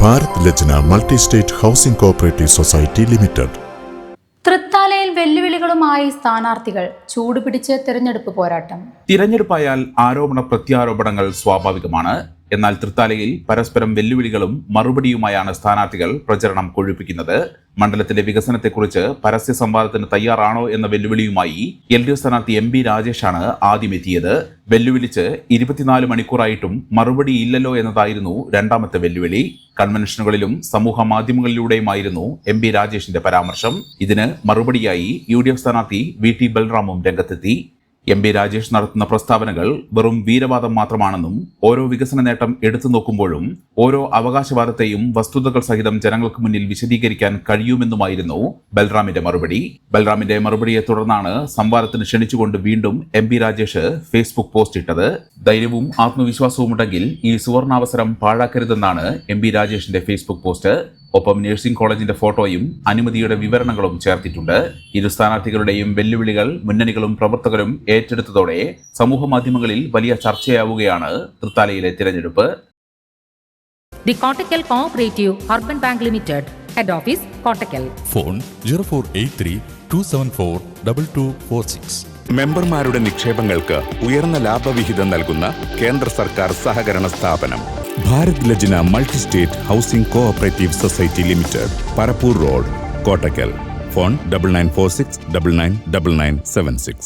Bharat Lajna multi state housing cooperative society limited. തൃത്താലയിൽ വെല്ലുവിളികളുമായി സ്ഥാനാർത്ഥികൾ. ചൂടുപിടിച്ച് തെരഞ്ഞെടുപ്പ് പോരാട്ടം. തിരഞ്ഞെടുപ്പായാൽ ആരോപണ പ്രത്യാരോപണങ്ങൾ സ്വാഭാവികമാണ്. എന്നാൽ തൃത്താലയിൽ പരസ്പരം വെല്ലുവിളികളും മറുപടിയുമായാണ് സ്ഥാനാർത്ഥികൾ പ്രചരണം കൊഴുപ്പിക്കുന്നത്. മണ്ഡലത്തിലെ വികസനത്തെക്കുറിച്ച് പരസ്യ സംവാദത്തിന് തയ്യാറാണോ എന്ന വെല്ലുവിളിയുമായി LDF സ്ഥാനാർത്ഥി MP രാജേഷാണ് ആദ്യം എത്തിയത്. വെല്ലുവിളിച്ച് 24 മണിക്കൂറായിട്ടും മറുപടിയില്ലല്ലോ എന്നതായിരുന്നു രണ്ടാമത്തെ വെല്ലുവിളി. കൺവെൻഷനുകളിലും സമൂഹ മാധ്യമങ്ങളിലൂടെയുമായിരുന്നു MP രാജേഷിന്റെ പരാമർശം. ഇതിന് മറുപടിയായി UDF സ്ഥാനാർത്ഥി VT ബൽറാമും രംഗത്തെത്തി. MP രാജേഷ് നടത്തുന്ന പ്രസ്താവനകൾ വെറും വീരവാദം മാത്രമാണെന്നും ഓരോ വികസന നേട്ടം എടുത്തു നോക്കുമ്പോഴും ഓരോ അവകാശവാദത്തെയും വസ്തുതകൾ സഹിതം ജനങ്ങൾക്ക് മുന്നിൽ വിശദീകരിക്കാൻ കഴിയുമെന്നുമായിരുന്നു ബൽറാമിന്റെ മറുപടി. ബൽറാമിന്റെ മറുപടിയെ തുടർന്നാണ് സംവാദത്തിന് ക്ഷണിച്ചുകൊണ്ട് വീണ്ടും MP രാജേഷ് ഫേസ്ബുക്ക് പോസ്റ്റ് ഇട്ടത്. ധൈര്യവും ആത്മവിശ്വാസവും ഉണ്ടെങ്കിൽ ഈ സുവർണാവസരം പാഴാക്കരുതെന്നാണ് MP രാജേഷിന്റെ ഫേസ്ബുക്ക് പോസ്റ്റ്. ഒപ്പം നഴ്സിംഗ് കോളേജിന്റെ ഫോട്ടോയും അനുമതിയുടെ വിവരണങ്ങളും ചേർത്തിട്ടുണ്ട്. ഇരു സ്ഥാനാർത്ഥികളുടെയും വെല്ലുവിളികൾ മുന്നണികളും പ്രവർത്തകരും ഏറ്റെടുത്തതോടെ സമൂഹ മാധ്യമങ്ങളിൽ വലിയ ചർച്ചയാവുകയാണ് തൃത്താലയിലെ തിരഞ്ഞെടുപ്പ്. The Kottakkal cooperative urban bank limited, head office Kottakkal. Phone 0483-274-2246. മെമ്പർമാരുടെ നിക്ഷേപങ്ങൾക്ക് ഉയർന്ന ലാഭവിഹിതം നൽകുന്ന കേന്ദ്ര സർക്കാർ സഹകരണ സ്ഥാപനം Bharat Lajna multi state housing cooperative society limited, Parappur road, Kottakkal. Phone 9946999976.